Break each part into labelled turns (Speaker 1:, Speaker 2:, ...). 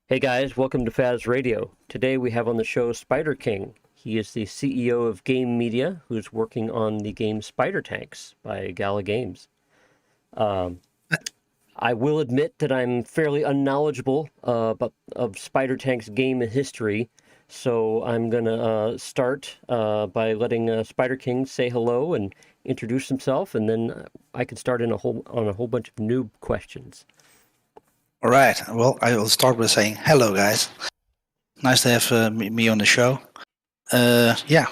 Speaker 1: Hey guys, welcome to Faz Radio. Today we have on the show Spider King. He is the CEO of Game Media, who's working on the game Spider Tanks by Gala Games. I will admit that I'm fairly unknowledgeable of Spider Tank's game history, so I'm gonna start by letting Spider King say hello and introduce himself, and then I can start on a whole bunch of noob questions.
Speaker 2: All right. Well, I will start with saying hello, guys. Nice to have me on the show. Yeah.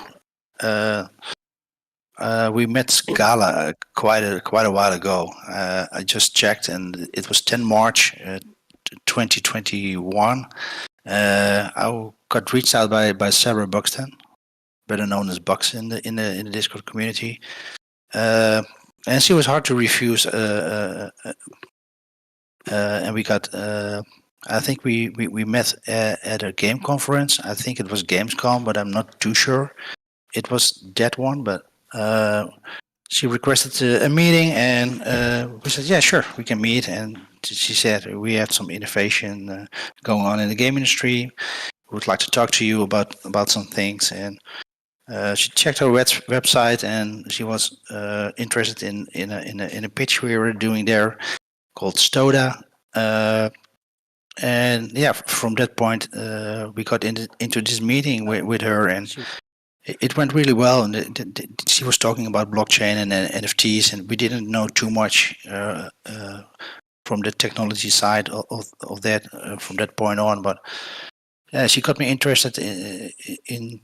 Speaker 2: We met Gala quite a while ago. I just checked, and it was 10 March 2021. I got reached out by Sarah Buxton, better known as Bucks in the Discord community, and she was hard to refuse. And we got. I think we met at a game conference. I think it was Gamescom, but I'm not too sure. It was that one, but she requested a meeting, and we said, "Yeah, sure, we can meet." And she said, "We have some innovation going on in the game industry. We would like to talk to you about some things." And she checked our website, and she was interested in a pitch we were doing there called Stoda. And yeah, from that point, we got into this meeting with her, and it went really well. And she was talking about blockchain and NFTs, and we didn't know too much from the technology side of that from that point on. But yeah, she got me interested in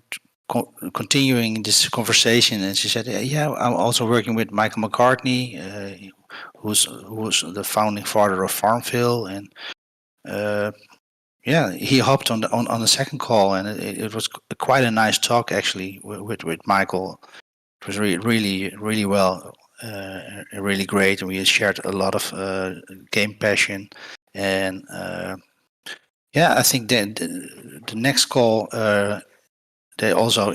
Speaker 2: continuing this conversation, and she said, "Yeah, I'm also working with Michael McCartney, who's the founding father of Farmville, and yeah, he hopped on the second call, and it was quite a nice talk actually with Michael. It was really well, really great, and we shared a lot of game passion, and yeah, I think that the next call they also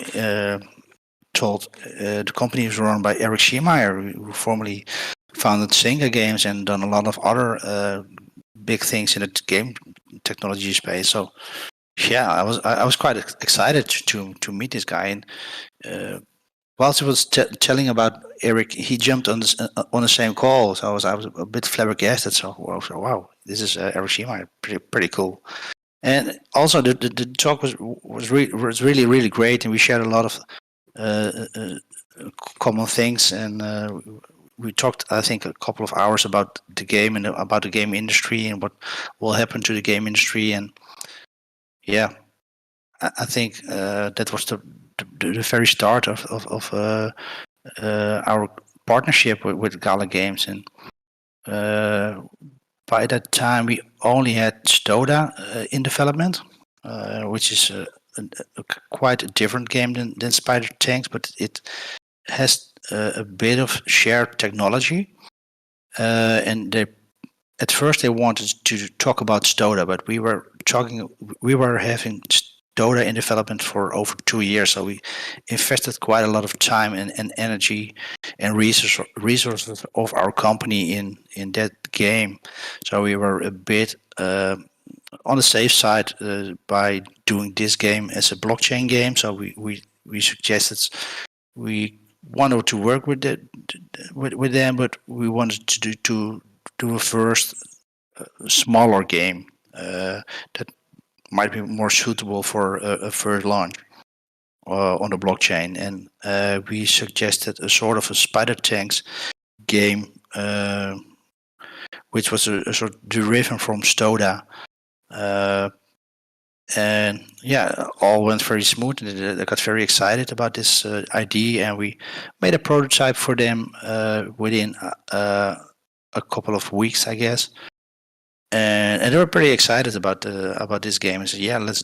Speaker 2: told the company was run by Eric Schiemeyer, who formerly founded Zynga Games and done a lot of other big things in the game technology space. So yeah, I was quite excited to meet this guy. And whilst he was telling about Eric, he jumped on the same call. So I was a bit flabbergasted. So wow, this is Eric Schiemeyer, pretty cool. And also the talk was really great, and we shared a lot of common things, and we talked, I think, a couple of hours about the game and about the game industry and what will happen to the game industry. And yeah, I think that was the very start of our partnership with Gala Games. And by that time, we only had Stoda in development, which is quite a different game than Spider Tanks, but it has a bit of shared technology. And at first they wanted to talk about Stoda, but we were having Stoda in development for over 2 years, so we invested quite a lot of time and energy and resources of our company in that game. So we were a bit on the safe side by doing this game as a blockchain game. So we suggested we wanted to work with them, but we wanted to do a first smaller game that might be more suitable for a first launch on the blockchain. And we suggested a sort of a Spider Tanks game, which was a sort of derivative from Stoda. And yeah, all went very smooth. They got very excited about this idea, and we made a prototype for them within a couple of weeks, I guess. And they were pretty excited about this game. And said, "Yeah, let's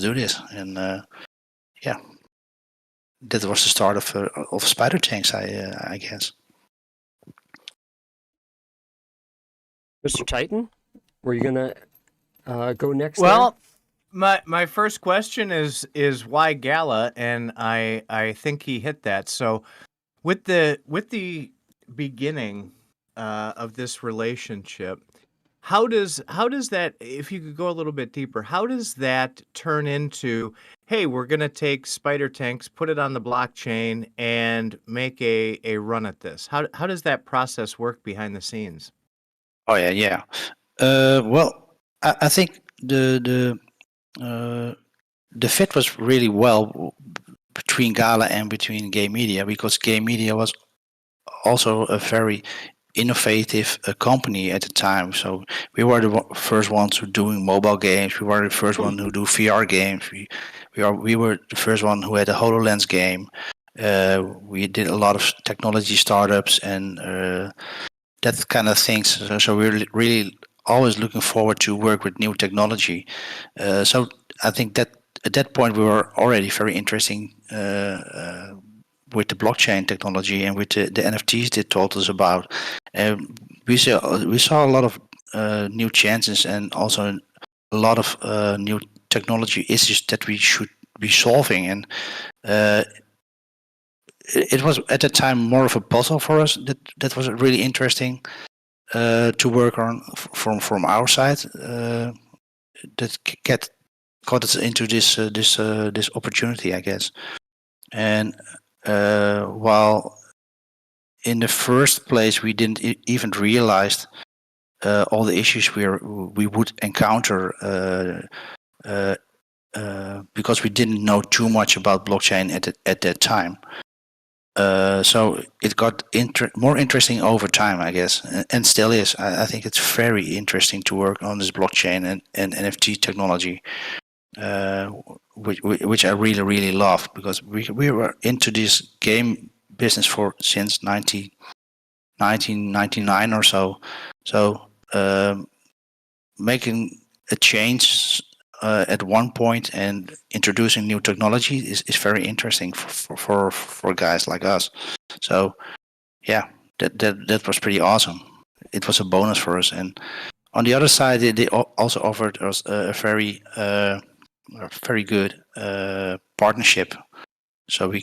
Speaker 2: do this." And yeah, that was the start of Spider Tanks, I guess.
Speaker 1: Mr. Titan, were you gonna go next?
Speaker 3: Well, my first question is why Gala, and I think he hit that. So with the beginning of this relationship, how does that, if you could go a little bit deeper, how does that turn into, hey, we're going to take spider tanks, put it on the blockchain, and make a run at this? How does that process work behind the scenes?
Speaker 2: Oh yeah. Well, I think the fit was really well between Gala and between Game Media, because Game Media was also a very innovative company at the time. So we were the first ones who doing mobile games. We were the first one who do VR games. We were the first one who had a HoloLens game. We did a lot of technology startups and that kind of things. So we're really always looking forward to work with new technology. So I think that at that point we were already very interesting with the blockchain technology and with the NFTs they told us about. We saw a lot of new chances and also a lot of new technology issues that we should be solving. And it was at the time more of a puzzle for us. That was really interesting to work on from our side. That got us into this opportunity, I guess. And while in the first place we didn't even realize all the issues we would encounter because we didn't know too much about blockchain at that time. So it got more interesting over time, I guess, and still is. I think it's very interesting to work on this blockchain and NFT technology, which I really love, because we were into this game business since 1999 or so. So making a change at one point and introducing new technology is very interesting for guys like us. So yeah, that was pretty awesome. It was a bonus for us. And on the other side, they also offered us a very good partnership, so we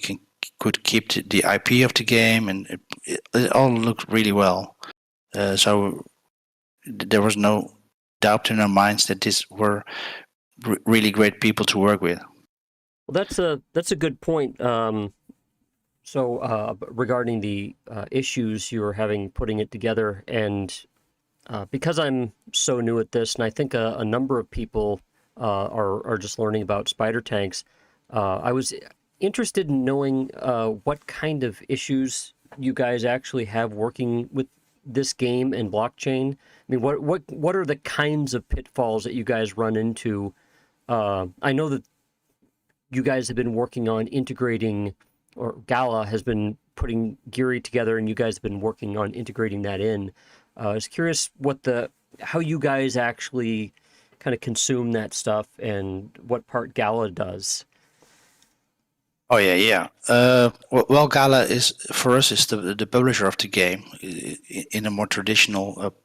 Speaker 2: could keep the IP of the game, and it all looked really well. So there was no doubt in our minds that these were really great people to work with.
Speaker 1: Well, that's a good point. So regarding the issues you were having putting it together, and because I'm so new at this, and I think a number of people are just learning about spider tanks, I was interested in knowing what kind of issues you guys actually have working with this game and blockchain. I mean, what are the kinds of pitfalls that you guys run into? I know that you guys have been working on integrating, or Gala has been putting Geary together, and you guys have been working on integrating that in. I was curious how you guys actually kind of consume that stuff and what part Gala does.
Speaker 2: Oh yeah. Well, Gala is for us is the publisher of the game. In a more traditional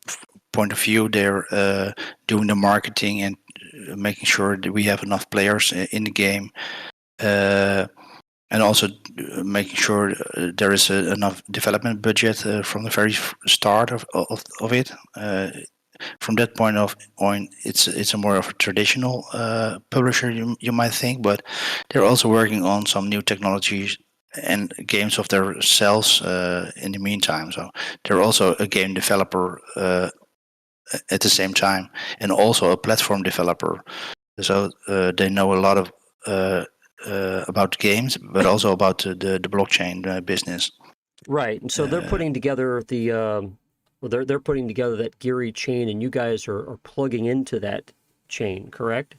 Speaker 2: point of view, they're doing the marketing and making sure that we have enough players in the game, and also making sure there is enough development budget from the very start of it. From that point on, it's a more of a traditional publisher, you might think, but they're also working on some new technologies and games of themselves in the meantime. So they're also a game developer at the same time, and also a platform developer. So they know a lot of about games, but also about the blockchain business.
Speaker 1: Right, and so they're putting together they're putting together that Geary chain, and you guys are plugging into that chain, correct?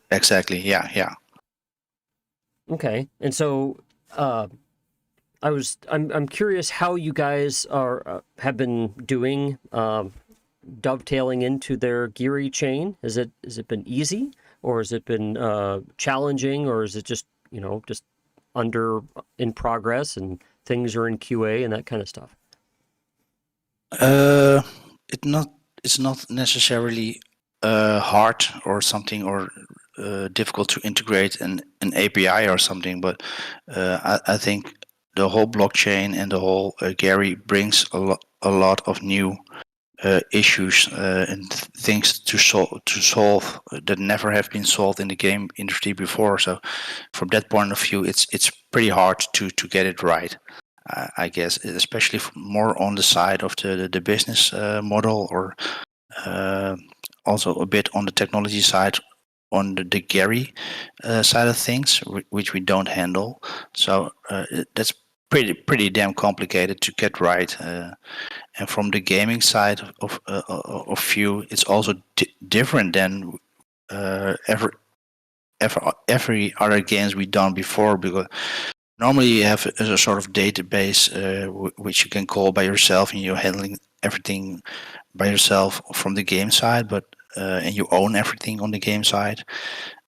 Speaker 2: Exactly. Yeah.
Speaker 1: Okay, and so I'm curious how you guys have been doing dovetailing into their Geary chain. Has it been easy, or has it been challenging, or is it just in progress and things are in QA and that kind of stuff?
Speaker 2: It's not necessarily hard or something, or difficult to integrate an API or something, but I think the whole blockchain and the whole Geary brings a lot of new issues and things to solve that never have been solved in the game industry before. So from that point of view, it's pretty hard to get it right. I guess, especially more on the side of the business model, or also a bit on the technology side, on the Gary side of things, which we don't handle. So that's pretty damn complicated to get right. And from the gaming side of view, it's also different than every other games we've done before, because normally you have a sort of database which you can call by yourself, and you're handling everything by yourself from the game side, but and you own everything on the game side.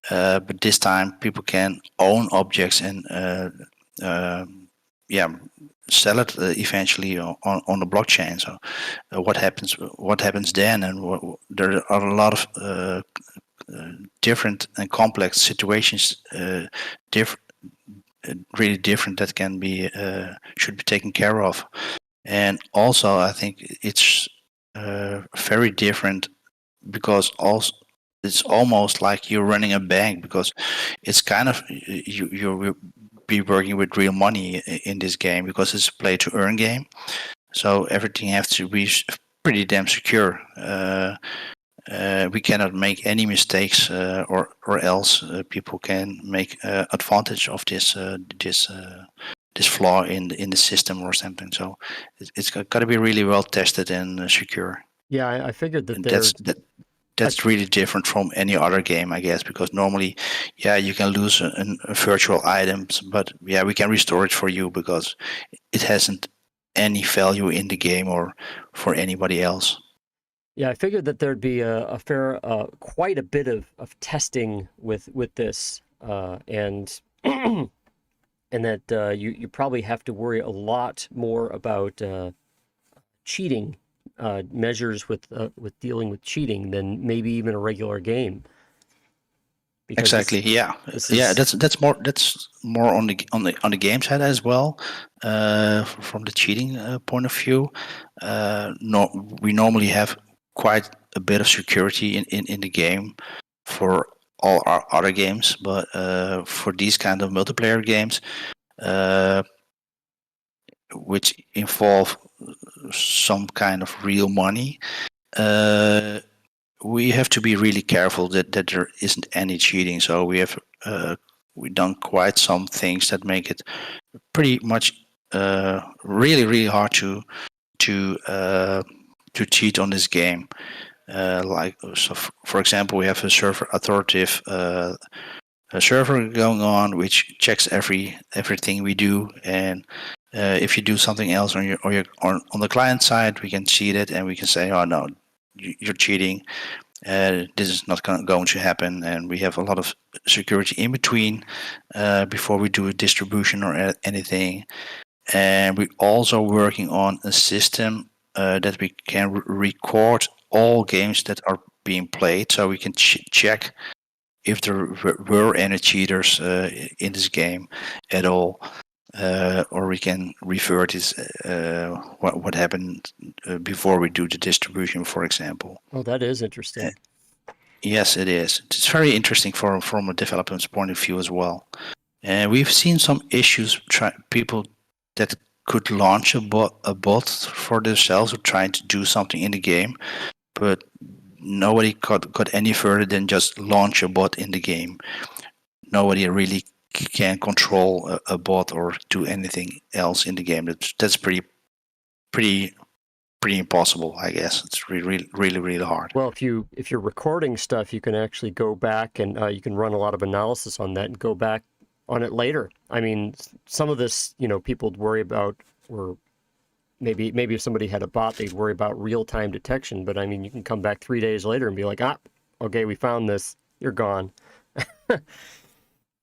Speaker 2: But this time people can own objects and sell it eventually on the blockchain. So what happens then? And there are a lot of different and complex situations, really different, that can be should be taken care of. And also I think it's very different, because also it's almost like you're running a bank, because it's kind of you'll be working with real money in this game, because it's a play to earn game. So everything has to be pretty damn secure. We cannot make any mistakes, or else people can make advantage of this flaw in the system or something. So it's got to be really well tested and secure.
Speaker 1: Yeah, I figured that
Speaker 2: And
Speaker 1: there's
Speaker 2: that's really different from any other game, I guess, because normally, yeah, you can lose a virtual items, but yeah, we can restore it for you because it hasn't any value in the game or for anybody else.
Speaker 1: Yeah, I figured that there'd be a fair, quite a bit of testing with this, and and that you probably have to worry a lot more about cheating measures with dealing with cheating than maybe even a regular game. Because
Speaker 2: Exactly. Yeah.
Speaker 1: this
Speaker 2: Yeah.
Speaker 1: is-
Speaker 2: That's more on the game side as well. From the cheating point of view, we normally have quite a bit of security in the game for all our other games, but for these kind of multiplayer games, which involve some kind of real money, we have to be really careful that there isn't any cheating. So we've done quite some things that make it pretty much really hard to cheat on this game. For example, we have a server authoritative a server going on which checks everything we do, and if you do something else on on the client side, we can see that and we can say, oh no, you're cheating. This is not going to happen, and we have a lot of security in between before we do a distribution or anything. And we're also working on a system that we can record all games that are being played, so we can check if there were any cheaters in this game at all, or we can revert this what happened before we do the distribution, for example.
Speaker 1: Oh, that is interesting.
Speaker 2: Yes, it is. It's very interesting from a development's point of view as well. And we've seen some issues, people that could launch a bot for themselves or trying to do something in the game, but nobody got any further than just launch a bot in the game. Nobody really can control a bot or do anything else in the game. That's pretty impossible, I guess. It's really hard.
Speaker 1: Well, if you're recording stuff, you can actually go back and you can run a lot of analysis on that and go back on it later. I mean, some of this, people worry about, or maybe if somebody had a bot, they'd worry about real-time detection. But I mean, you can come back 3 days later and be like, okay, we found this. You're gone.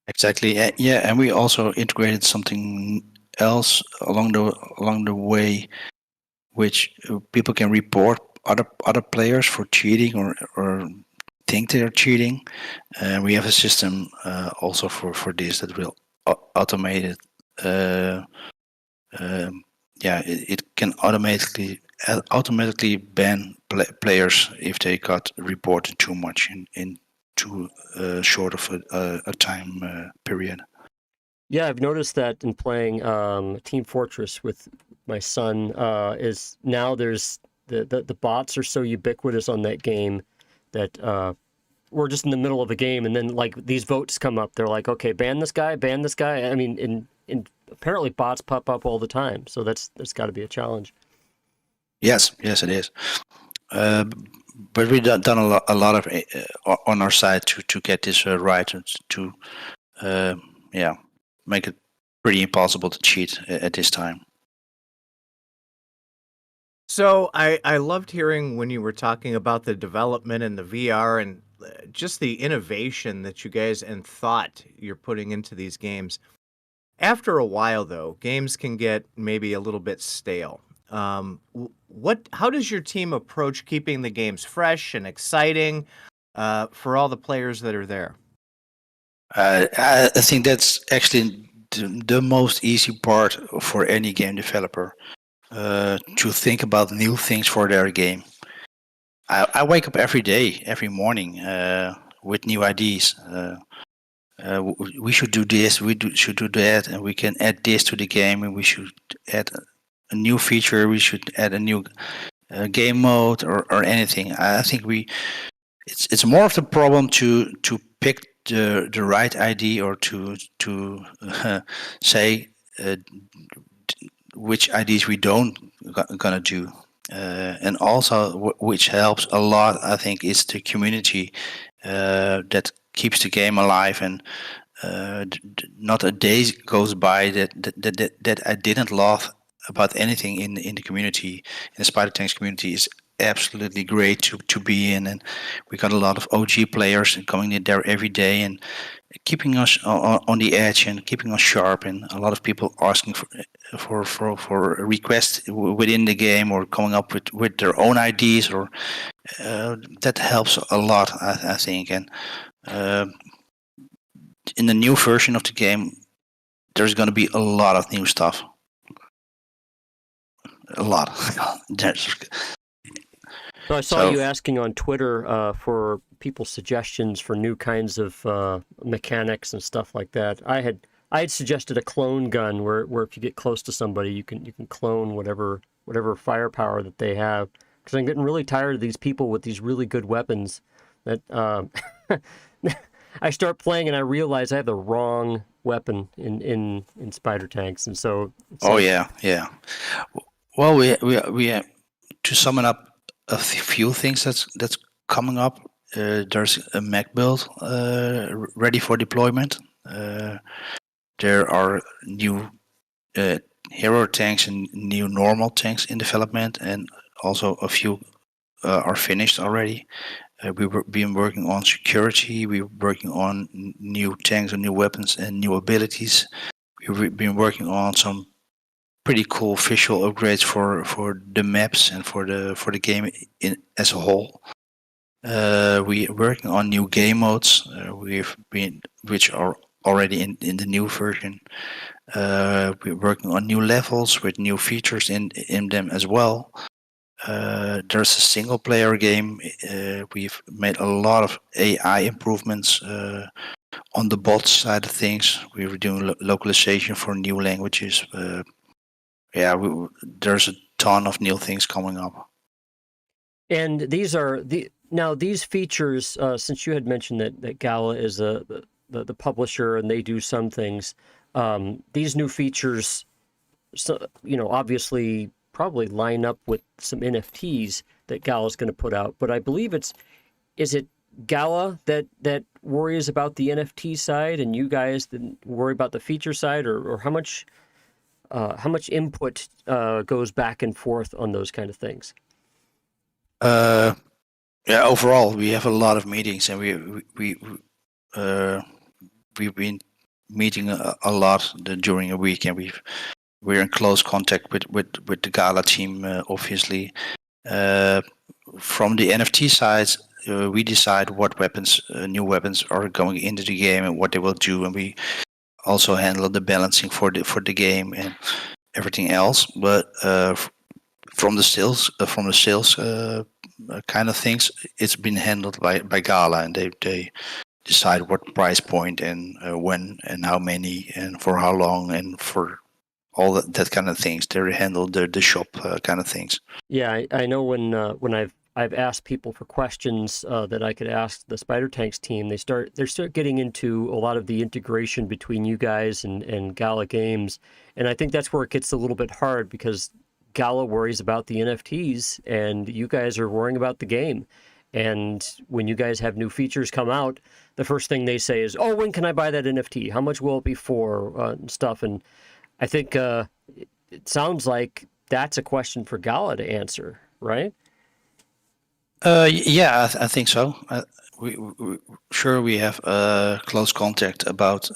Speaker 2: Exactly. Yeah, and we also integrated something else along the way, which people can report other players for cheating or think they're cheating. And we have a system also for this that will automate it it can automatically ban players if they got reported too much in too short of a time period.
Speaker 1: Yeah, I've noticed that in playing Team Fortress with my son. Is now there's the bots are so ubiquitous on that game that we're just in the middle of a game, and then like these votes come up. They're like, okay, ban this guy, ban this guy. I mean, in apparently bots pop up all the time, so that's got to be a challenge.
Speaker 2: Yes, it is. But we've done a lot of on our side to get this right, to make it pretty impossible to cheat at this time.
Speaker 3: So I loved hearing when you were talking about the development and the VR and just the innovation that you guys and thought you're putting into these games. After a while, though, games can get maybe a little bit stale. How does your team approach keeping the games fresh and exciting for all the players that are there?
Speaker 2: I think that's actually the most easy part for any game developer, to think about new things for their game. I wake up every day, every morning, with new ideas. We should do this, should do that, and we can add this to the game, and we should add a new feature, we should add a new game mode or anything. I think it's more of the problem to pick the right idea, or to say which ideas we don't gonna do. And also which helps a lot, I think, is the community that keeps the game alive, and not a day goes by that I didn't laugh about anything in the community. In the Spider Tanks community is absolutely great to be in, and we got a lot of OG players coming in there every day and keeping us on the edge and keeping us sharp, and a lot of people asking for a request within the game, or coming up with their own ideas, or that helps a lot, I think. And in the new version of the game, there's going to be a lot of new stuff. A lot.
Speaker 1: So I saw you asking on Twitter for people's suggestions for new kinds of mechanics and stuff like that. I had suggested a clone gun where if you get close to somebody, you can clone whatever firepower that they have. Because I'm getting really tired of these people with these really good weapons that I start playing and I realize I have the wrong weapon in Spider Tanks, and so.
Speaker 2: Yeah. Well, we have, to sum it up, a few things that's coming up. There's a mech build ready for deployment. There are new hero tanks and new normal tanks in development, and also a few are finished already. We've been working on security. We're working on new tanks and new weapons and new abilities. We've been working on some pretty cool visual upgrades for the maps and for the game as a whole. We're working on new game modes. Which are already in the new version. We're working on new levels with new features in them as well. There's a single player game. We've made a lot of AI improvements on the bot side of things. We were doing localization for new languages. There's a ton of new things coming up.
Speaker 1: And these are these features. Since you had mentioned that Gala is the publisher and they do some things, these new features, obviously probably line up with some NFTs that Gala is going to put out. But I believe is it Gala that worries about the NFT side, and you guys that worry about the feature side, or how much input goes back and forth on those kind of things?
Speaker 2: Overall, we have a lot of meetings, and we've been meeting a lot during a week, and we're in close contact with the Gala team, obviously. From the NFT side, we decide what weapons, new weapons, are going into the game and what they will do, and we also handle the balancing for the game, everything else. But from the sales kind of things, it's been handled by Gala, and they decide what price point and when and how many and for how long and for all that kind of things. They handle the shop kind of things.
Speaker 1: Yeah, I know when I've asked people for questions that I could ask the Spider Tanks team, they start getting into a lot of the integration between you guys and Gala Games, and I think that's where it gets a little bit hard because Gala worries about the NFTs and you guys are worrying about the game. And when you guys have new features come out, the first thing they say is, "Oh, when can I buy that NFT? How much will it be for?" And stuff. And I think it sounds like that's a question for Gala to answer, right?
Speaker 2: Yeah, I think so. We have close contact about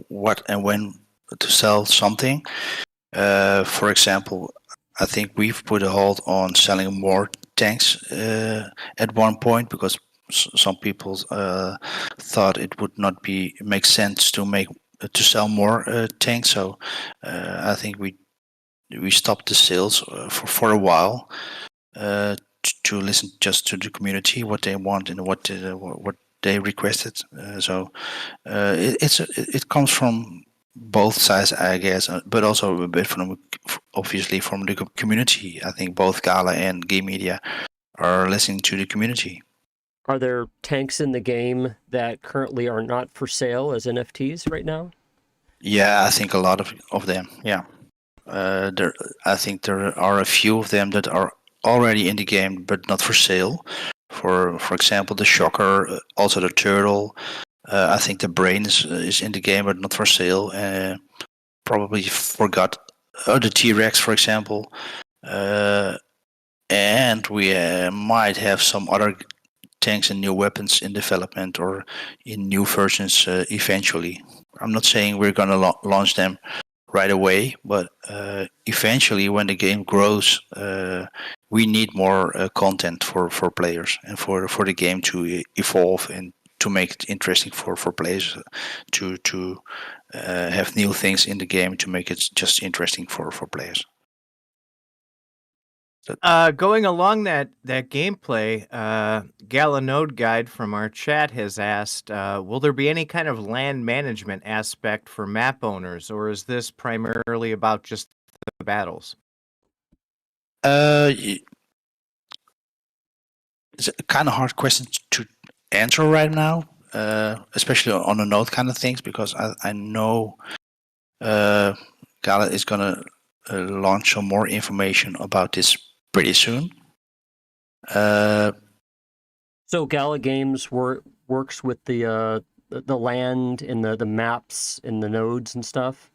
Speaker 2: what and when to sell something. For example, I think we've put a hold on selling more tanks at one point because some people thought it would not make sense to sell more tanks. So I think we stopped the sales for a while to listen just to the community, what they want and what they requested. It comes from both sides, I guess, but also a bit obviously from the community. I think both Gala and Game Media are listening to the community.
Speaker 1: Are there tanks in the game that currently are not for sale as NFTs right now?
Speaker 2: Yeah, I think a lot of them. Yeah, I think there are a few of them that are already in the game but not for sale. For example, the Shocker, also the Turtle. I think the Brain is in the game but not for sale. Probably forgot the T-Rex, for example. And we might have some other tanks and new weapons in development or in new versions eventually. I'm not saying we're going to launch them right away, but eventually when the game grows, we need more content for players and for the game to evolve and to make it interesting for players to have new things in the game to make it just interesting for players.
Speaker 3: Going along that gameplay, Gala Node Guide from our chat has asked, will there be any kind of land management aspect for map owners, or is this primarily about just the battles?
Speaker 2: It's a kind of hard question to answer right now, especially on the node kind of things, because I know Gala is going to launch some more information about this pretty soon.
Speaker 1: So Gala Games works with the land and the maps and the nodes and stuff.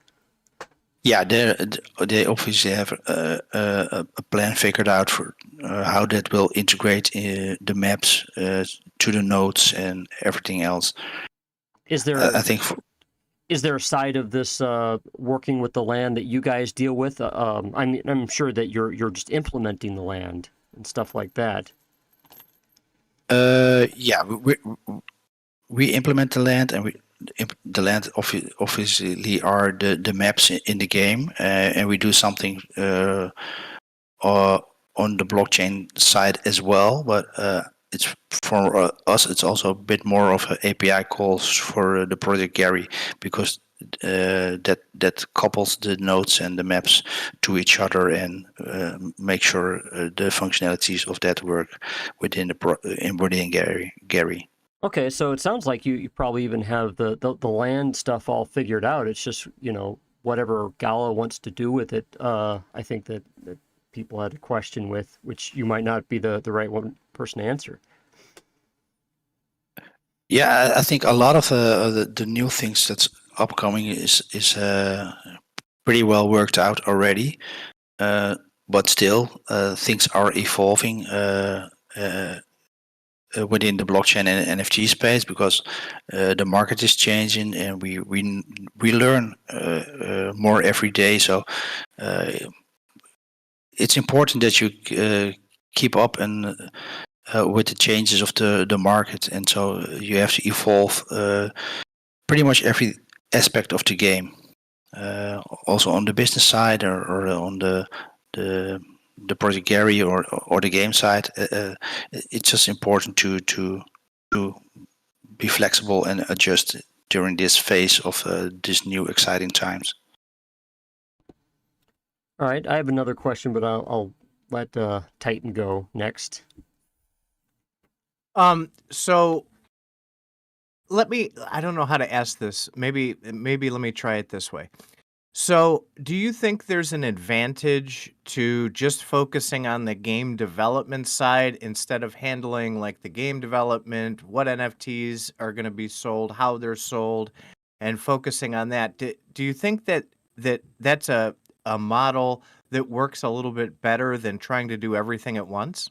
Speaker 2: Yeah, they obviously have a plan figured out for how that will integrate the maps to the nodes and everything else.
Speaker 1: Is there?
Speaker 2: I think.
Speaker 1: Is there a side of this working with the land that you guys deal with? I'm sure that you're just implementing the land and stuff like that.
Speaker 2: Yeah, we implement the land, and the land obviously are the maps in the game, and we do something on the blockchain side as well. But it's for us. It's also a bit more of an API calls for the project Gary, because that couples the nodes and the maps to each other and make sure the functionalities of that work within within Gary.
Speaker 1: Okay, so it sounds like you probably even have the land stuff all figured out. It's just, whatever Gala wants to do with it. I think that people had a question with, which you might not be the right person to answer.
Speaker 2: Yeah, I think a lot of the new things that's upcoming is pretty well worked out already, but still things are evolving within the blockchain and NFT space, because the market is changing and we learn more every day. So it's important that you keep up and with the changes of the market, and so you have to evolve pretty much every aspect of the game. also on the business side or on the the project Gary or the game side. It's just important to be flexible and adjust during this phase of these new exciting times.
Speaker 1: All right, I have another question, but I'll let Titan go next.
Speaker 3: So I don't know how to ask this. Maybe let me try it this way. So, do you think there's an advantage to just focusing on the game development side instead of handling like the game development, what NFTs are going to be sold, how they're sold, and focusing on that? Do you think that's a model that works a little bit better than trying to do everything at once?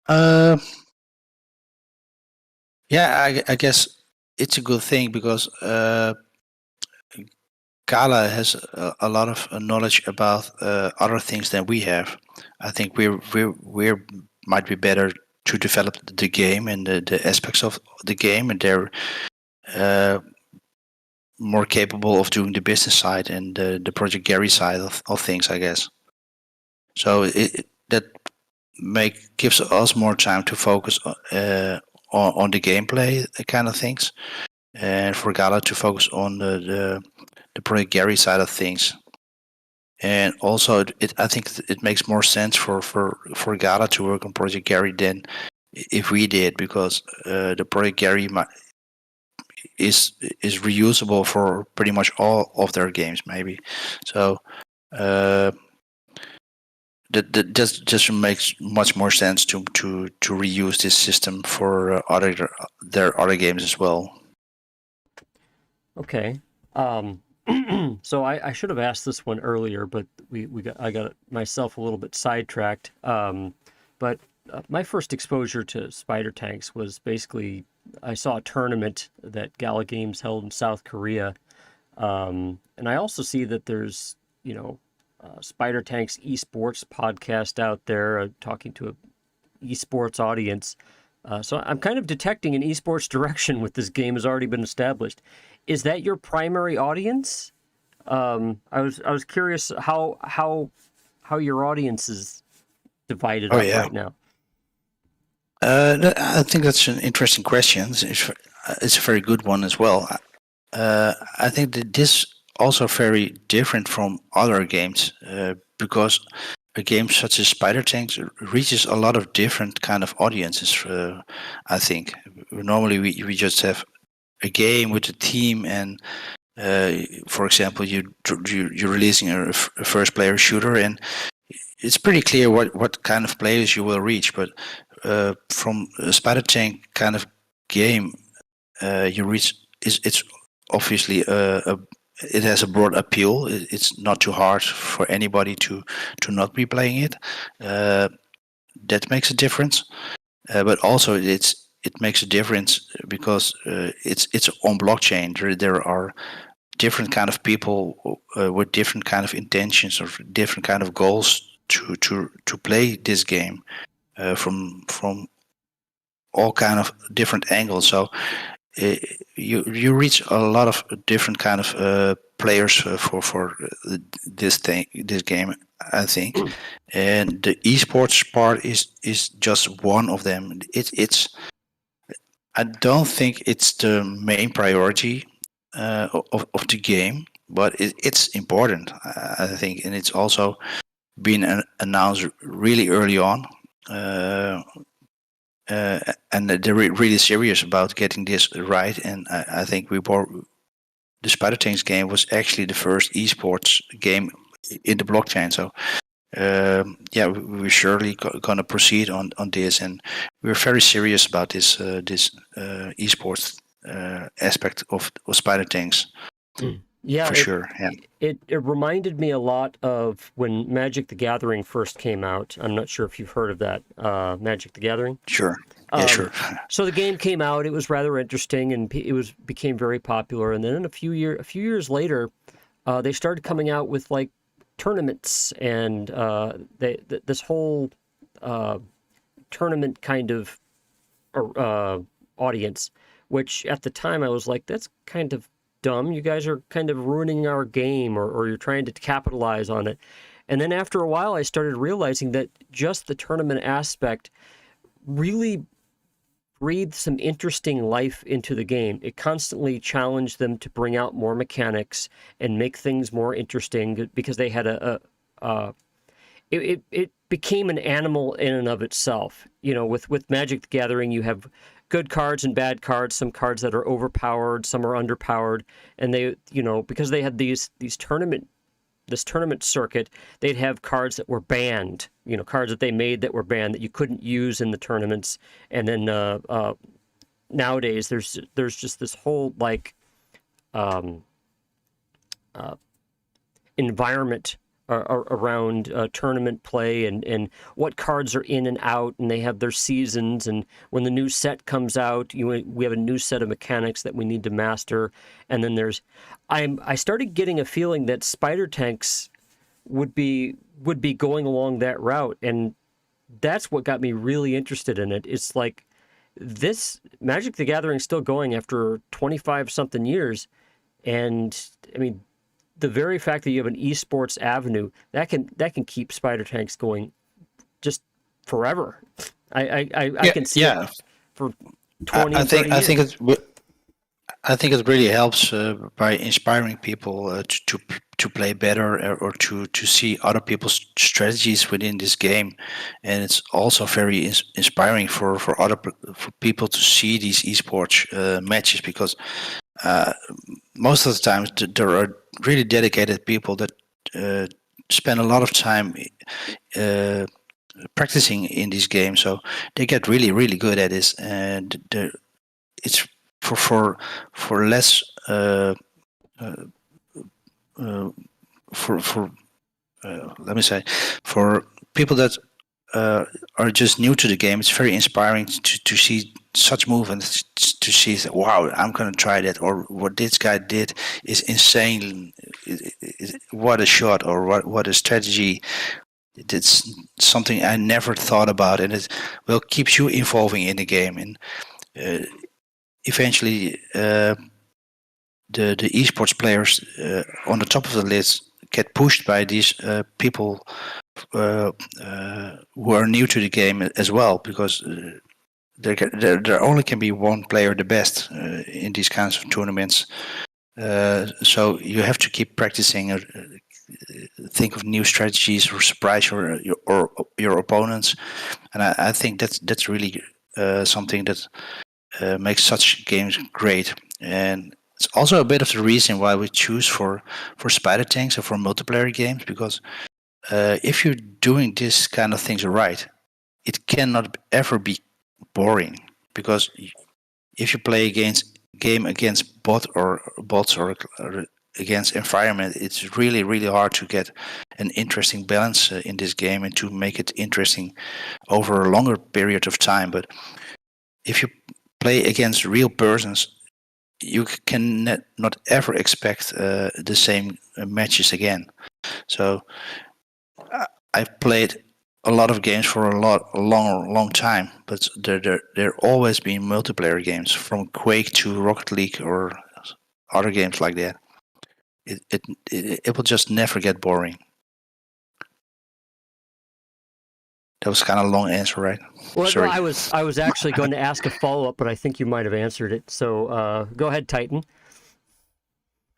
Speaker 2: Uh, yeah, I guess it's a good thing because Gala has a lot of knowledge about other things than we have. I think we're might be better to develop the game and the aspects of the game, and they're uh, more capable of doing the business side and the project Gary side of things, I guess. So that gives us more time to focus on the gameplay kind of things, and for Gala to focus on the project Gary side of things. And also, I think it makes more sense for Gala to work on Project Gary than if we did, because the Project Gary is reusable for pretty much all of their games, maybe. So uh, that just makes much more sense to reuse this system for their other games as well.
Speaker 1: Okay. So I should have asked this one earlier, but I got myself a little bit sidetracked. But my first exposure to spider tanks was basically I saw a tournament that Gala Games held in South Korea, and I also see that there's Spider Tanks eSports podcast out there talking to a eSports audience. So I'm kind of detecting an eSports direction with this game has already been established. Is that your primary audience? I was curious how your audience is divided
Speaker 2: Oh
Speaker 1: up
Speaker 2: yeah.
Speaker 1: right now.
Speaker 2: I think that's an interesting question. It's a very good one as well. I think that this also very different from other games because a game such as Spider Tanks reaches a lot of different kind of audiences. I think normally we just have a game with a team, and for example, you're releasing a first player shooter, and it's pretty clear what kind of players you will reach. But from a Spider Tank kind of game, you reach it's obviously it has a broad appeal. It's not too hard for anybody to not be playing it. That makes a difference. But also it makes a difference because it's on blockchain. There are different kind of people with different kind of intentions or different kind of goals to play this game from all kind of different angles. So you reach a lot of different kind of players for this game, I think, and the esports part is just one of them. It's I don't think it's the main priority of the game, but it's important, I think, and it's also been announced really early on. And they're really serious about getting this right. And I think the Spider Tanks game was actually the first esports game in the blockchain. So yeah, we're surely going to proceed on this, and we're very serious about this esports aspect of Spider Tanks.
Speaker 1: Yeah,
Speaker 2: for sure. Yeah.
Speaker 1: It reminded me a lot of when Magic the Gathering first came out. I'm not sure if you've heard of that, Magic the Gathering.
Speaker 2: Sure. Yeah, sure.
Speaker 1: So the game came out. It was rather interesting, and became very popular. And then a few years later, they started coming out with like tournaments, and this whole tournament kind of audience, which at the time I was like, that's kind of dumb. You guys are kind of ruining our game, or you're trying to capitalize on it. And then after a while, I started realizing that just the tournament aspect really breathed some interesting life into the game. It constantly challenged them to bring out more mechanics and make things more interesting, because they had it became an animal in and of itself. You know, with Magic the Gathering, you have good cards and bad cards, some cards that are overpowered, some are underpowered, and they, you know, because they had this tournament circuit, they'd have cards that were banned, you know, cards that they made that were banned that you couldn't use in the tournaments. And then nowadays there's just this whole like environment around tournament play and what cards are in and out, and they have their seasons, and when the new set comes out, we have a new set of mechanics that we need to master. And then I started getting a feeling that Spider Tanks would be going along that route, and that's what got me really interested in it. It's like, this Magic the Gathering still going after 25 something years, and I mean, the very fact that you have an eSports avenue that can keep Spider Tanks going just forever. I can see it for 20, 30 years.
Speaker 2: I think it really helps by inspiring people to play better, or to see other people's strategies within this game, and it's also very inspiring for people to see these esports matches, because most of the time there are really dedicated people that spend a lot of time practicing in these games, so they get really, really good at this, and it's for less let me say, for people that are just new to the game, it's very inspiring to see such movements, to see, wow, I'm going to try that, or what this guy did is insane, what a shot, or what a strategy. It's something I never thought about, and it will keep you evolving in the game. And eventually the esports players on the top of the list get pushed by these people who are new to the game as well, because there only can be one player the best in these kinds of tournaments. So you have to keep practicing, think of new strategies, or surprise your opponents, and I think that's really something that makes such games great. And it's also a bit of the reason why we choose for Spider Tanks or for multiplayer games, because if you're doing this kind of things right, it cannot ever be boring, because if you play against bots or against environment, it's really, really hard to get an interesting balance in this game, and to make it interesting over a longer period of time. But if you play against real persons, you can not ever expect the same matches again. So I've played a lot of games for a long time, but there always been multiplayer games, from Quake to Rocket League or other games like that. It will just never get boring. That was kind of a long answer, right?
Speaker 1: Well,
Speaker 2: Sorry.
Speaker 1: no, I was actually going to ask a follow-up, but I think you might have answered it. So go ahead, Titan.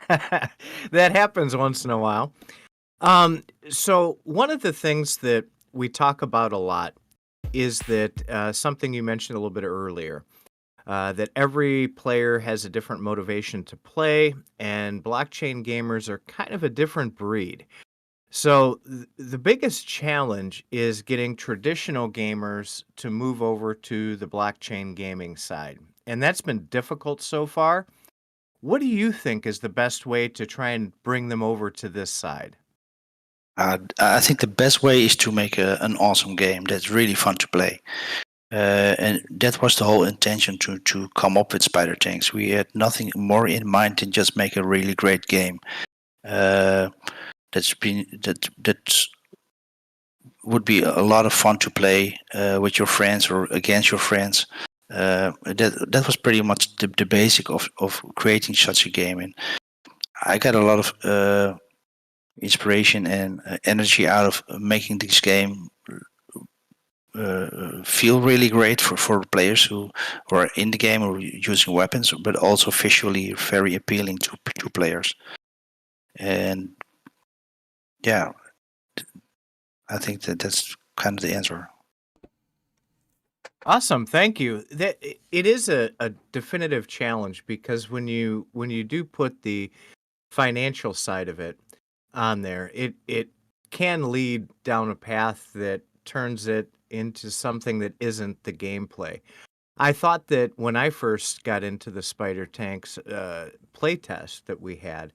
Speaker 3: That happens once in a while. So one of the things that we talk about a lot is that something you mentioned a little bit earlier, that every player has a different motivation to play, and blockchain gamers are kind of a different breed. So the biggest challenge is getting traditional gamers to move over to the blockchain gaming side, and that's been difficult so far. What do you think is the best way to try and bring them over to this side?
Speaker 2: I think the best way is to make an awesome game that's really fun to play. And that was the whole intention to come up with Spider Tanks. We had nothing more in mind than just make a really great game. That would be a lot of fun to play with your friends or against your friends. That was pretty much the basic of creating such a game. And I got a lot of inspiration and energy out of making this game feel really great for players who are in the game or using weapons, but also visually very appealing to players. And yeah, I think that's kind of the answer.
Speaker 3: Awesome, thank you. That it is a definitive challenge because when you do put the financial side of it on there, it can lead down a path that turns it into something that isn't the gameplay. I thought that when I first got into the Spider Tanks playtest that we had,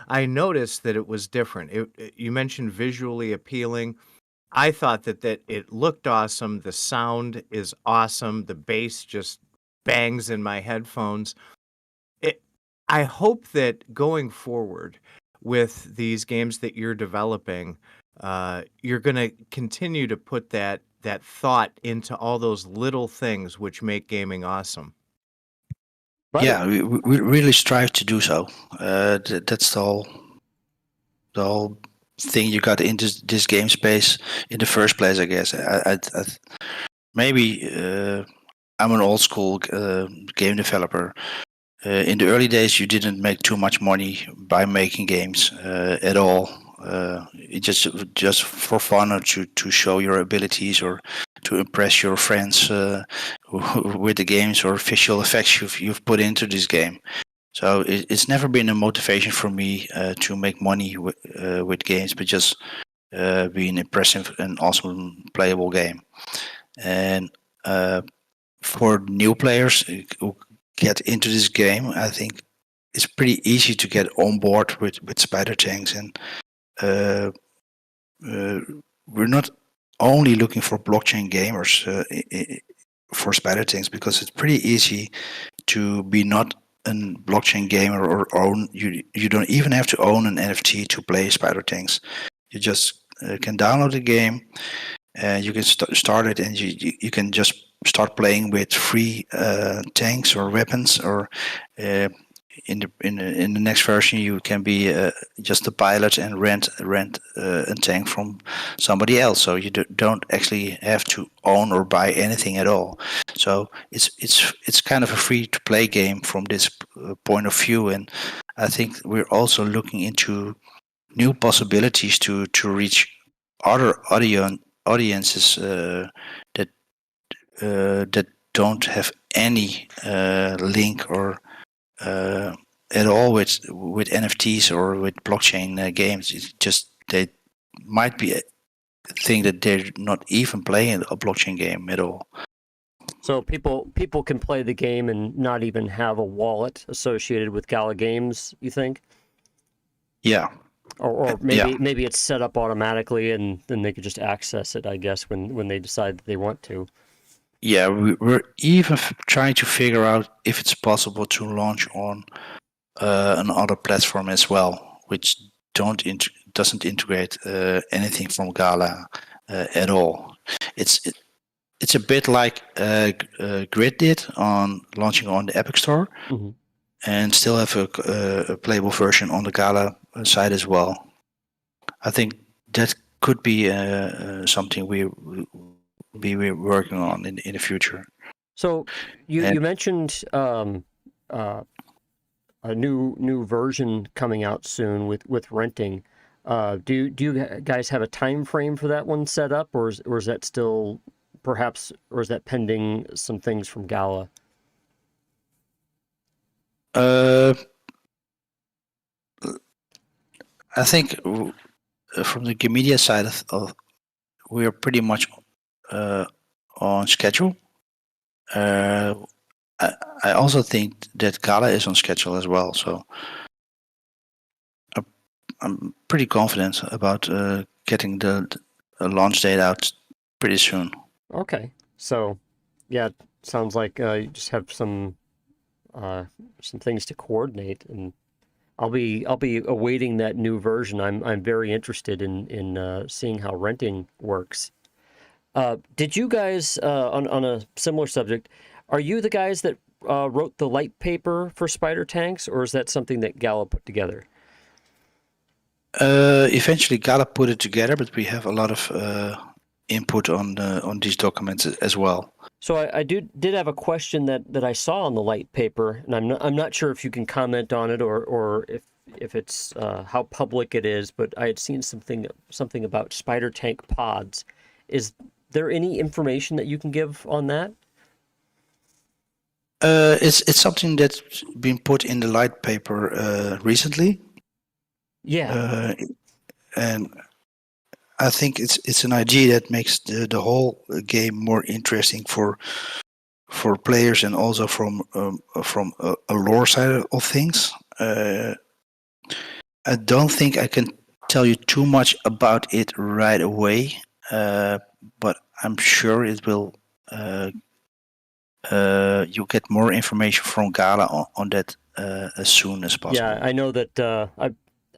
Speaker 3: I noticed that it was different. You mentioned visually appealing. I thought that it looked awesome. The sound is awesome. The bass just bangs in my headphones. It, I hope that going forward with these games that you're developing, you're going to continue to put that thought into all those little things which make gaming awesome.
Speaker 1: Right.
Speaker 2: Yeah, we really strive to do so. That's the whole thing you got into this game space in the first place, I guess. Maybe I'm an old school game developer. In the early days, you didn't make too much money by making games at all. It just for fun or to show your abilities or to impress your friends with the games or visual effects you've put into this game. So it's never been a motivation for me to make money with games, but just be an impressive and awesome playable game. And for new players who get into this game, I think it's pretty easy to get on board with Spider Tanks. And we're not only looking for blockchain gamers for Spider Tanks, because it's pretty easy to be not a blockchain gamer or own. You don't even have to own an NFT to play Spider Tanks. You just can download the game, and you can start it, and you can just start playing with free tanks or weapons, or in the next version you can be just a pilot and rent a tank from somebody else, so you don't actually have to own or buy anything at all. So it's kind of a free to play game from this point of view. And I think we're also looking into new possibilities to reach other audiences that don't have any link or at all with NFTs or with blockchain games. It's just they might be think that they're not even playing a blockchain game at all.
Speaker 1: So people can play the game and not even have a wallet associated with Gala games, you think?
Speaker 2: Yeah.
Speaker 1: Or maybe it's set up automatically and then they could just access it, I guess, when they decide that they want to.
Speaker 2: Yeah, we're even trying to figure out if it's possible to launch on another platform as well, which doesn't integrate anything from Gala at all. It's a bit like Grid did on launching on the Epic Store,
Speaker 1: Mm-hmm.
Speaker 2: and still have a playable version on the Gala side as well. I think that could be something we're working on in the future.
Speaker 1: So you mentioned a new version coming out soon with renting. Do you guys have a time frame for that one set up, or is that still perhaps, or is that pending some things from Gala?
Speaker 2: I think from the media side of we are pretty much on schedule. I also think that Gala is on schedule as well, so I'm pretty confident about getting the launch date out pretty soon.
Speaker 1: Okay, so yeah, sounds like you just have some things to coordinate, and I'll be awaiting that new version. I'm very interested in seeing how renting works. Did you guys on a similar subject? Are you the guys that wrote the Lite paper for Spider Tanks, or is that something that Gala put together?
Speaker 2: Eventually, Gala put it together, but we have a lot of input on these documents as well.
Speaker 1: So I did have a question that I saw on the Lite paper, and I'm not sure if you can comment on it or if it's how public it is, but I had seen something about spider tank pods. Is there any information that you can give on that?
Speaker 2: It's something that's been put in the Lite paper recently.
Speaker 1: Yeah.
Speaker 2: And I think it's an idea that makes the whole game more interesting for players, and also from a lore side of things. I don't think I can tell you too much about it right away, but I'm sure it will. You get more information from Gala on that as soon as possible.
Speaker 1: Yeah, I know that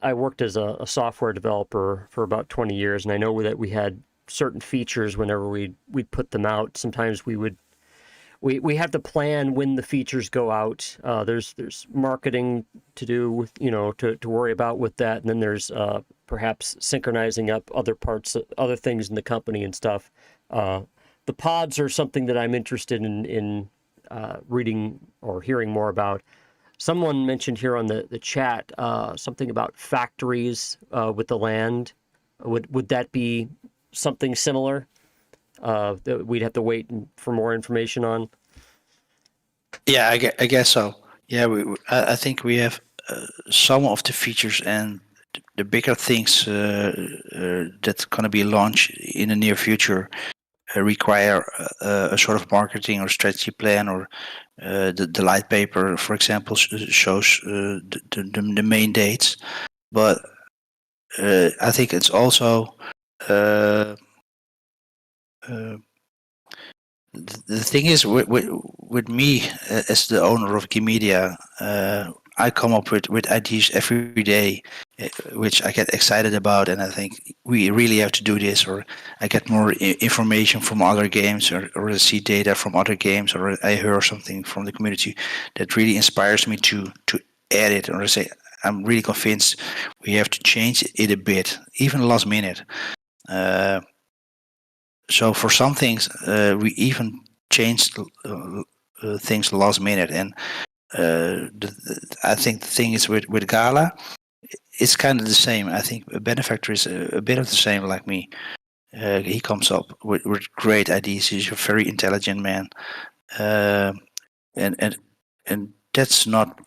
Speaker 1: I worked as a software developer for about 20 years, and I know that we had certain features whenever we'd put them out. Sometimes we have to plan when the features go out. There's marketing to do with, to worry about with that, and then there's perhaps synchronizing up other things in the company and stuff. The pods are something that I'm interested in reading or hearing more about. Someone mentioned here on the chat something about factories with the land. Would that be something similar that we'd have to wait for more information on?
Speaker 2: Yeah, I guess so. Yeah, I think we have some of the features and the bigger things that's going to be launched in the near future require a sort of marketing or strategy plan, or the Lite paper, for example, shows the main dates. But I think it's also the thing is with me as the owner of Game Media, I come up with ideas every day, which I get excited about, and I think we really have to do this, or I get more information from other games, or I see data from other games, or I hear something from the community that really inspires me to add it, or I say I'm really convinced we have to change it a bit, even last minute. So for some things, we even changed things last minute, and I think the thing is with Gala, it's kind of the same. I think Benefactor is a bit of the same like me. He comes up with great ideas. He's a very intelligent man, and that's not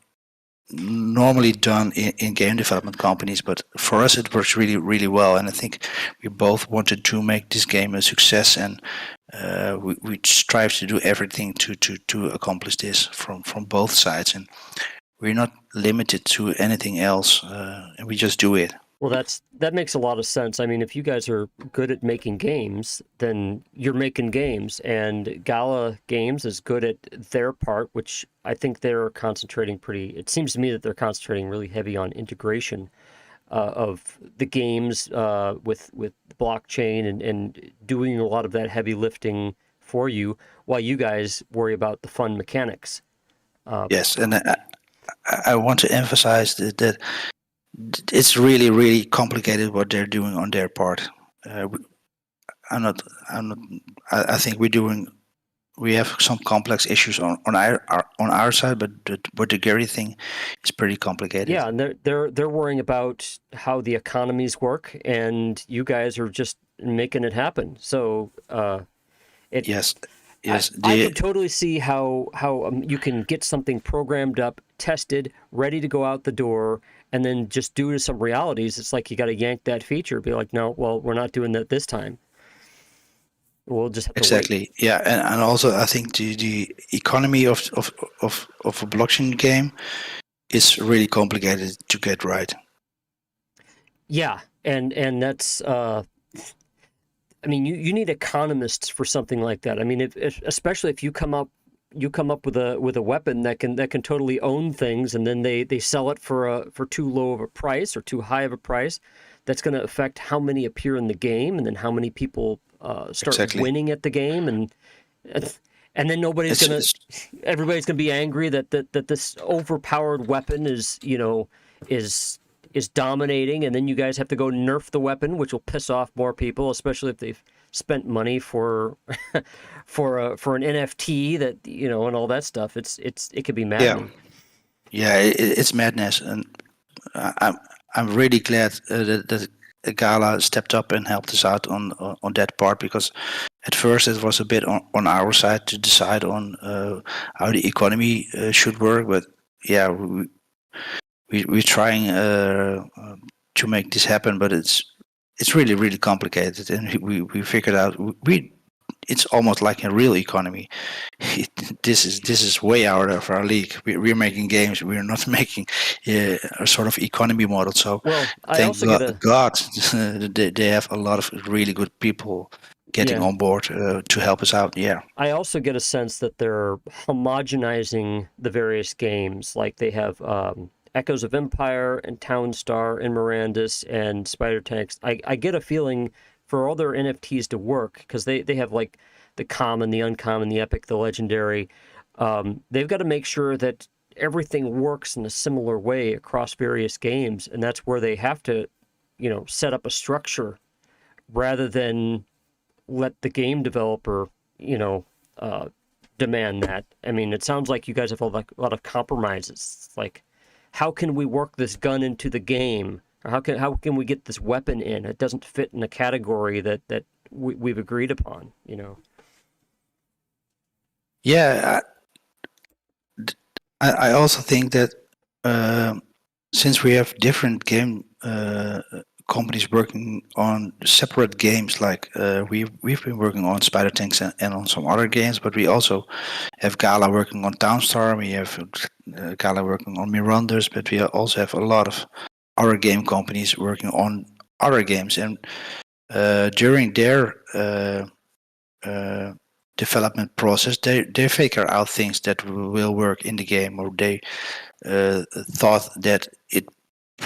Speaker 2: normally done in game development companies, but for us it works really, really well. And I think we both wanted to make this game a success, and we strive to do everything to accomplish this from both sides, and we're not limited to anything else, and we just do it.
Speaker 1: Well, that makes a lot of sense. I mean, if you guys are good at making games, then you're making games, and Gala Games is good at their part, which I think they're concentrating it seems to me that they're concentrating really heavy on integration of the games with blockchain and doing a lot of that heavy lifting for you, while you guys worry about the fun mechanics.
Speaker 2: Yes, and I want to emphasize that it's really, really complicated what they're doing on their part. I think we have some complex issues on our side, but the Gary thing is pretty complicated.
Speaker 1: Yeah, and they're worrying about how the economies work, and you guys are just making it happen. So
Speaker 2: yes.
Speaker 1: I can totally see how you can get something programmed up, tested, ready to go out the door, and then just due to some realities, it's like you got to yank that feature. Be like, no, well, we're not doing that this time. We'll just have to wait.
Speaker 2: Yeah, and also I think the economy of a blockchain game is really complicated to get right.
Speaker 1: Yeah, and that's I mean, you need economists for something like that. I mean, especially if you come up with a weapon that can totally own things, and then they sell it for too low of a price or too high of a price, that's going to affect how many appear in the game, and then how many people start winning at the game, and then everybody's gonna be angry that this overpowered weapon is is dominating, and then you guys have to go nerf the weapon, which will piss off more people, especially if they've spent money for for an NFT that, you know, and all that stuff. It could be
Speaker 2: Yeah,
Speaker 1: maddening.
Speaker 2: yeah, it's madness, and I'm really glad that Gala stepped up and helped us out on that part, because at first it was a bit on our side to decide on how the economy should work, but yeah, we're trying to make this happen, but it's really complicated, and we figured out it's almost like a real economy. This is way out of our league. We're making games. We're not making a sort of economy model. So
Speaker 1: Well, I
Speaker 2: thank
Speaker 1: also get
Speaker 2: God they have a lot of really good people getting on board to help us out. Yeah.
Speaker 1: I also get a sense that they're homogenizing the various games. Like they have Echoes of Empire and Townstar and Mirandus and Spider Tanks. I get a feeling for all their NFTs to work, because they have like the common, the uncommon, the epic, the legendary. They've got to make sure that everything works in a similar way across various games, and that's where they have to, you know, set up a structure rather than let the game developer, you know, demand that. I mean, it sounds like you guys have a lot of compromises. Like, how can we work this gun into the game? Or how can we get this weapon in? It doesn't fit in a category that we've agreed upon, you know?
Speaker 2: Yeah, I also think that since we have different game companies working on separate games, like we've been working on Spider Tanks and on some other games, but we also have Gala working on Townstar. We have Gala working on Miranda's, but we also have a lot of other game companies working on other games, and during their development process, they figure out things that will work in the game, or they thought that it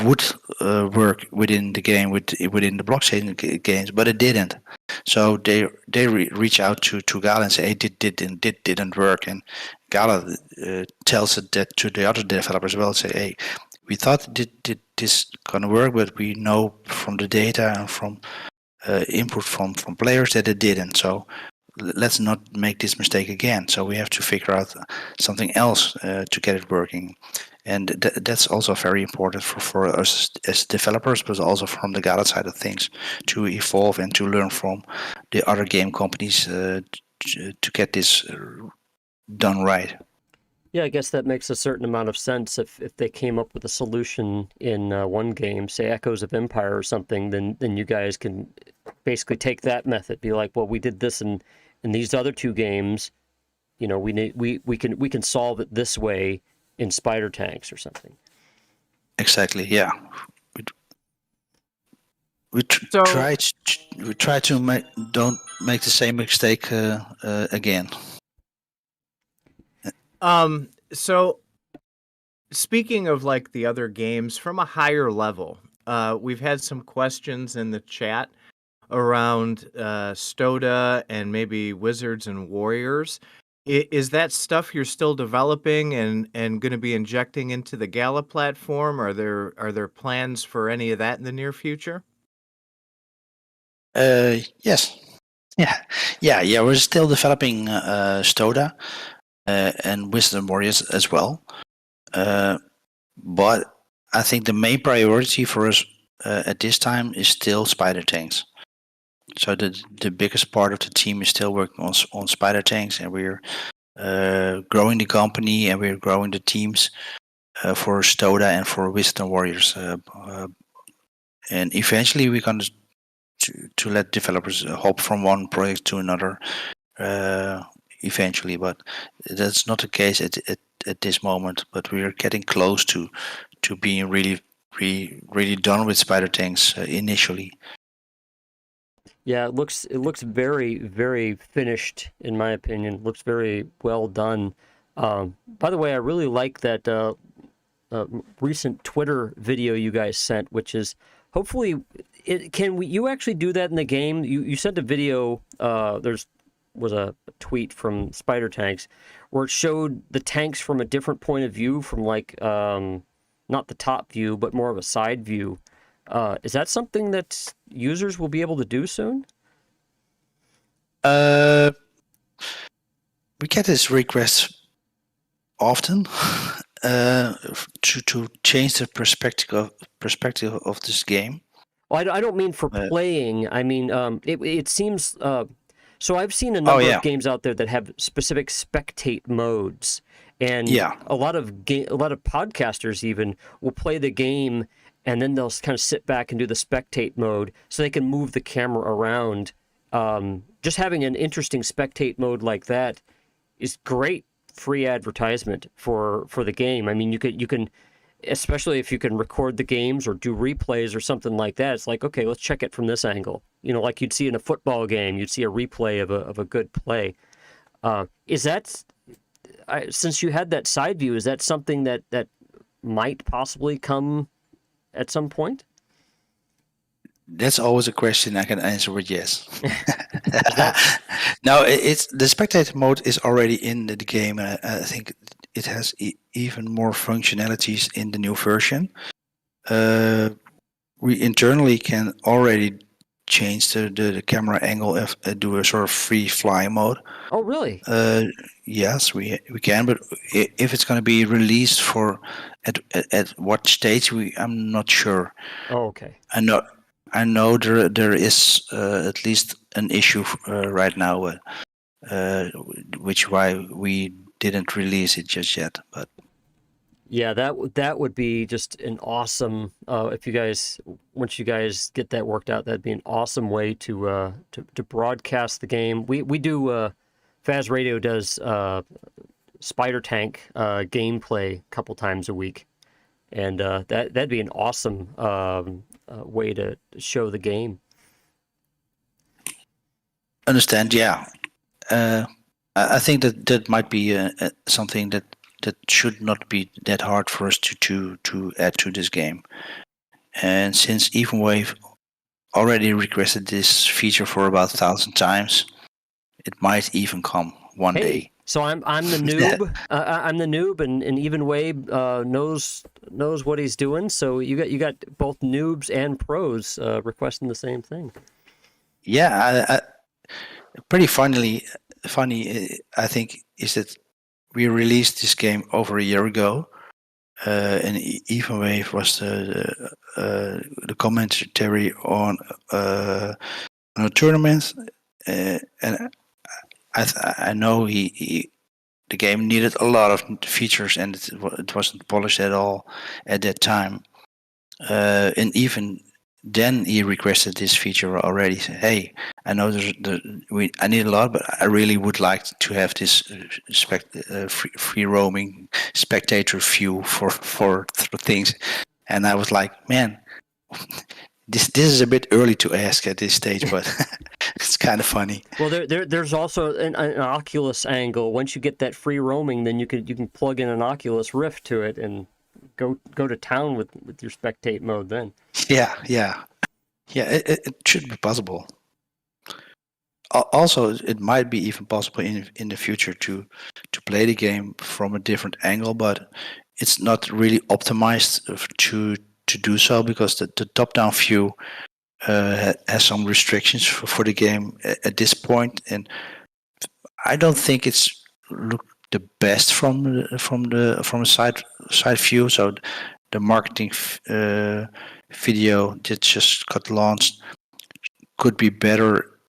Speaker 2: would work within the game, within the blockchain games, but it didn't. So they reach out to Gala and say, hey, it didn't work, and Gala tells it that to the other developers as well, say, hey, we thought did this gonna work, but we know from the data and from input from players that it didn't. So let's not make this mistake again. So we have to figure out something else to get it working. And that's also very important for us as developers, but also from the Gala side of things, to evolve and to learn from the other game companies to get this done right.
Speaker 1: Yeah, I guess that makes a certain amount of sense. If they came up with a solution in one game, say Echoes of Empire or something, then you guys can basically take that method, be like, well, we did this in these other two games, you know, we can solve it this way in Spider Tanks or something.
Speaker 2: Exactly. Yeah. We try to don't make the same mistake again.
Speaker 3: So speaking of like the other games from a higher level, we've had some questions in the chat around Stoda and maybe Wizards and Warriors. Is that stuff you're still developing and going to be injecting into the Gala platform? Are there plans for any of that in the near future?
Speaker 2: Yes. Yeah. We're still developing Stoda and Wisdom Warriors as well. But I think the main priority for us at this time is still Spider Tanks. So the biggest part of the team is still working on Spider Tanks, and we're growing the company and we're growing the teams for Stoda and for Wisdom Warriors. And eventually we're going to let developers hop from one project to another eventually, but that's not the case at this moment. But we're getting close to being really done with Spider Tanks initially.
Speaker 1: Yeah, it looks very, very finished, in my opinion. It looks very well done. By the way, I really like that recent Twitter video you guys sent, which is hopefully you actually do that in the game? You sent a video. Was a tweet from Spider Tanks where it showed the tanks from a different point of view, from like not the top view, but more of a side view. Is that something that users will be able to do soon?
Speaker 2: We get this request often to change the perspective of this game.
Speaker 1: Well, I don't mean for playing. I mean, it seems. So I've seen a
Speaker 2: Oh,
Speaker 1: number
Speaker 2: yeah.
Speaker 1: of games out there that have specific spectate modes, and
Speaker 2: Yeah.
Speaker 1: a lot of podcasters even will play the game, and then they'll kind of sit back and do the spectate mode, so they can move the camera around. Just having an interesting spectate mode like that is great free advertisement for the game. I mean, you can, especially if you can record the games or do replays or something like that. It's like, okay, let's check it from this angle. You know, like you'd see in a football game, you'd see a replay of a good play. Is that, since you had that side view, is that something that might possibly come at some point?
Speaker 2: That's always a question I can answer with yes. No, it's the spectator mode is already in the game. I think it has even more functionalities in the new version. We internally can already change the camera angle if do a sort of free fly mode.
Speaker 1: Oh, really?
Speaker 2: Yes, we can, but if it's going to be released for at what stage, I'm not sure.
Speaker 1: Oh, okay.
Speaker 2: I know there is at least an issue right now, which why we didn't release it just yet. But
Speaker 1: yeah, that would be just an awesome. If you guys, once you guys get that worked out, that'd be an awesome way to broadcast the game. We do. Faz Radio does Spider Tank gameplay a couple times a week, and that'd be an awesome way to show the game.
Speaker 2: Understand? Yeah, I think that might be something that should not be that hard for us to add to this game. And since Evenwave already requested this feature for about 1,000 times, it might even come one day.
Speaker 1: So I'm the noob. I'm the noob, and Evenwave knows what he's doing. So you got both noobs and pros requesting the same thing.
Speaker 2: Yeah, I pretty funny. I think is that we released this game over a year ago, and Evenwave was the commentary on a tournament, and I know the game needed a lot of features, and it wasn't polished at all at that time. And even then, he requested this feature already. He said, "Hey, I know I need a lot, but I really would like to have this free roaming spectator view for things." And I was like, "Man, this is a bit early to ask at this stage, but it's kind of funny."
Speaker 1: Well, there's also an Oculus angle. Once you get that free roaming, then you can plug in an Oculus Rift to it and go to town with your spectate mode then.
Speaker 2: Yeah. It should be possible. Also, it might be even possible in the future to play the game from a different angle, but it's not really optimized to do so because the top-down view has some restrictions for the game at this point, and I don't think it's looked the best from a side view. So the marketing video that just got launched could be better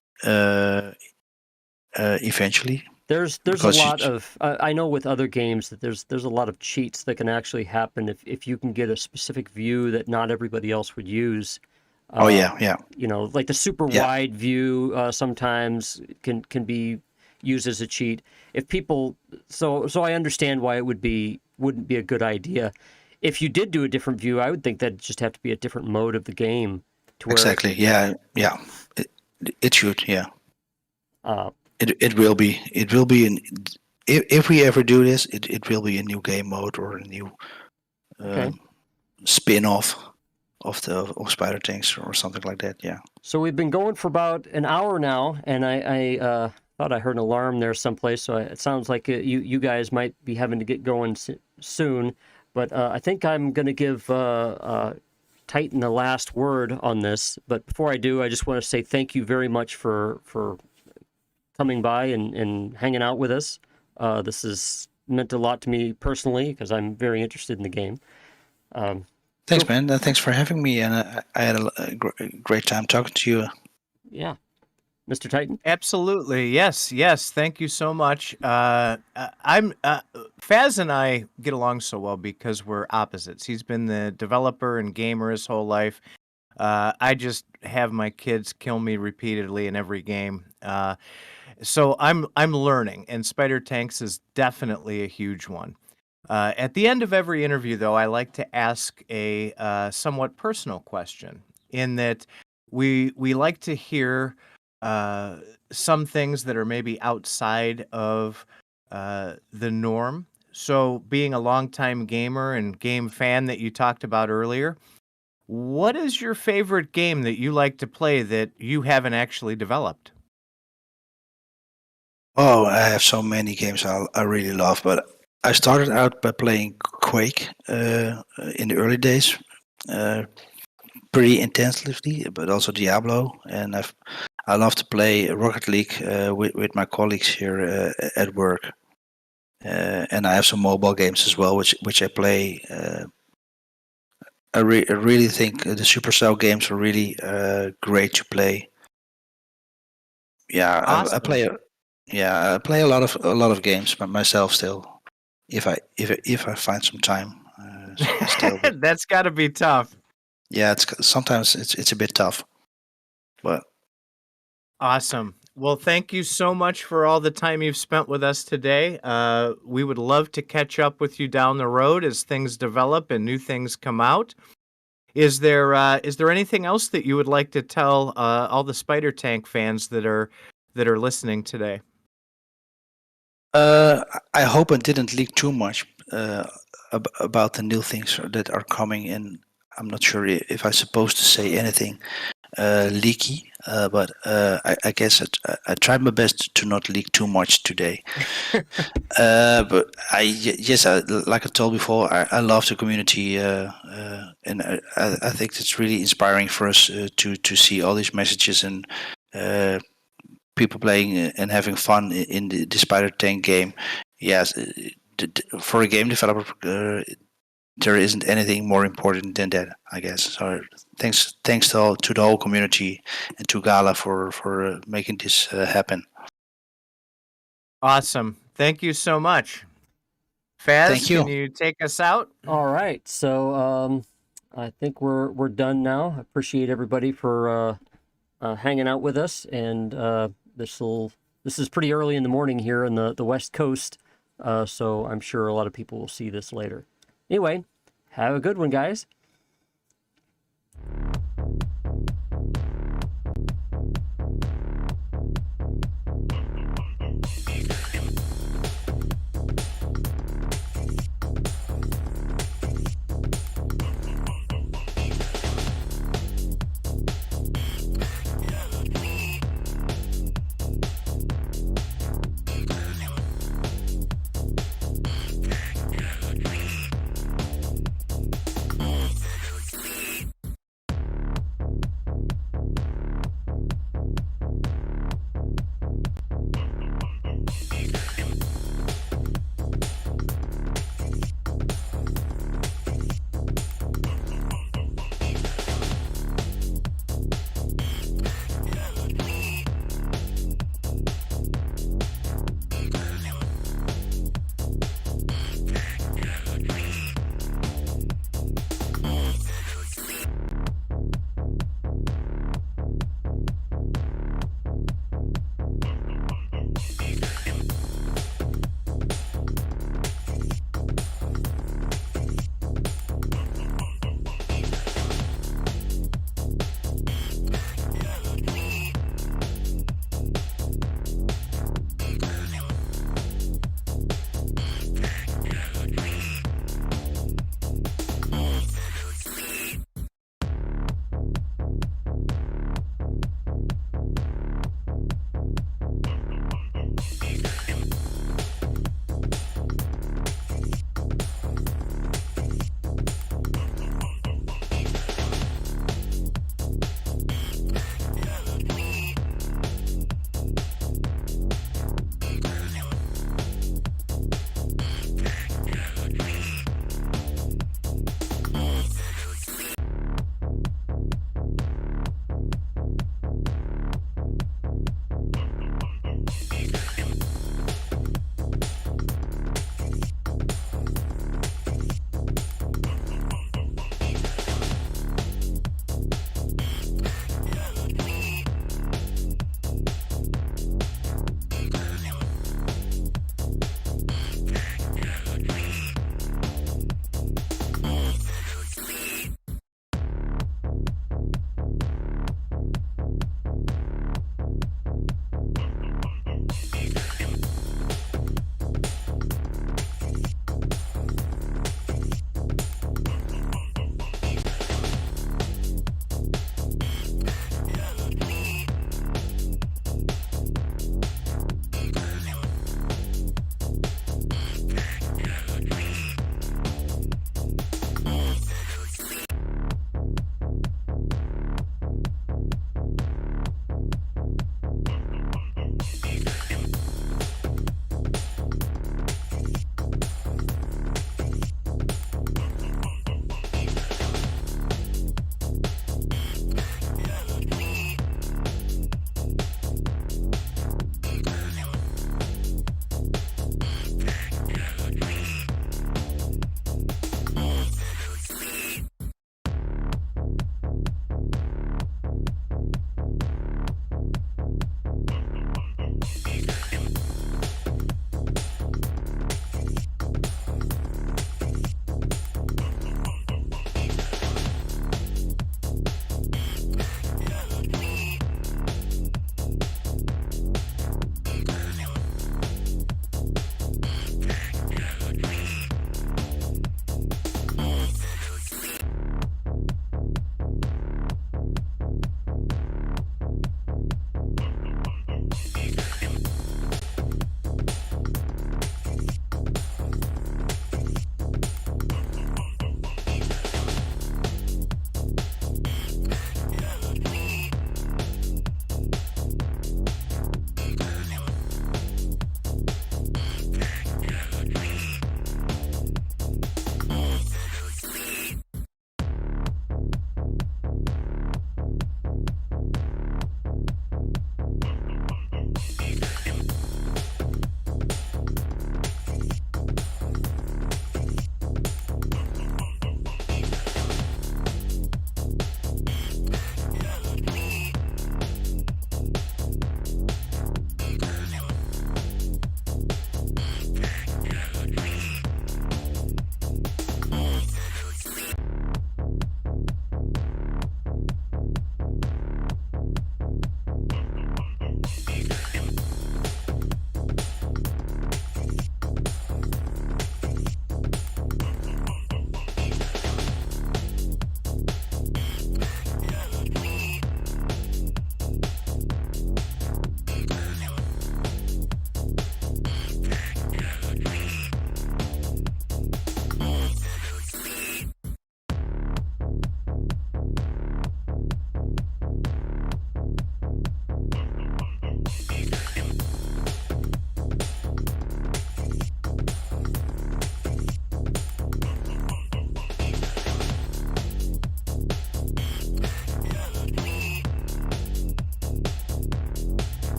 Speaker 2: eventually.
Speaker 1: There's a lot of I know with other games that there's a lot of cheats that can actually happen if you can get a specific view that not everybody else would use.
Speaker 2: Yeah.
Speaker 1: You know, like the super wide view sometimes can be used as a cheat. If people, so I understand why it wouldn't be a good idea. If you did do a different view, I would think that'd just have to be a different mode of the game.
Speaker 2: Exactly. Yeah. It should. Yeah. It will be. It will be if we ever do this, it will be a new game mode or a new spin-off of Spider Tanks or something like that. Yeah.
Speaker 1: So we've been going for about an hour now, and I thought I heard an alarm there someplace. So it sounds like you guys might be having to get going soon. But I think I'm going to give Titan the last word on this. But before I do, I just want to say thank you very much for coming by and hanging out with us. This has meant a lot to me personally because I'm very interested in the game.
Speaker 2: Thanks, man. Thanks for having me, and I had a great time talking to you.
Speaker 1: Yeah. Mr. Titan?
Speaker 3: Absolutely. Yes. Yes. Thank you so much. Faz and I get along so well because we're opposites. He's been the developer and gamer his whole life. I just have my kids kill me repeatedly in every game. So I'm learning, and Spider Tanks is definitely a huge one. At the end of every interview, though, I like to ask a somewhat personal question. In that, we like to hear some things that are maybe outside of the norm. So, being a longtime gamer and game fan that you talked about earlier, what is your favorite game that you like to play that you haven't actually developed?
Speaker 2: Oh, I have so many games I really love, but I started out by playing Quake in the early days, pretty intensively, but also Diablo, and I love to play Rocket League with my colleagues here at work, and I have some mobile games as well, which I play. I really think the Supercell games are really great to play. Yeah, I
Speaker 3: Awesome.
Speaker 2: play. Yeah, I play a lot of games by myself still. If I find some time, still. But
Speaker 3: That's got to be tough.
Speaker 2: yeah, sometimes it's a bit tough, but
Speaker 3: Awesome. Well, thank you so much for all the time you've spent with us today. We would love to catch up with you down the road as things develop and new things come out. Is there anything else that you would like to tell all the Spider Tank fans that are listening today?
Speaker 2: I hope I didn't leak too much about the new things that are coming, and I'm not sure if I'm supposed to say anything leaky, but I guess I tried my best to not leak too much today. But yes, like I told before, I love the community, and I think it's really inspiring for us to see all these messages and people playing and having fun in the Spider Tank game. Yes, for a game developer, there isn't anything more important than that, I guess. So thanks to the whole community and to Gala for making this happen.
Speaker 3: Awesome. Thank you so much. Faz,
Speaker 2: Thank you.
Speaker 3: can you take us out?
Speaker 1: All right. So I think we're done now. I appreciate everybody for hanging out with us, and this is pretty early in the morning here in the West Coast, so I'm sure a lot of people will see this later. Anyway, have a good one, guys.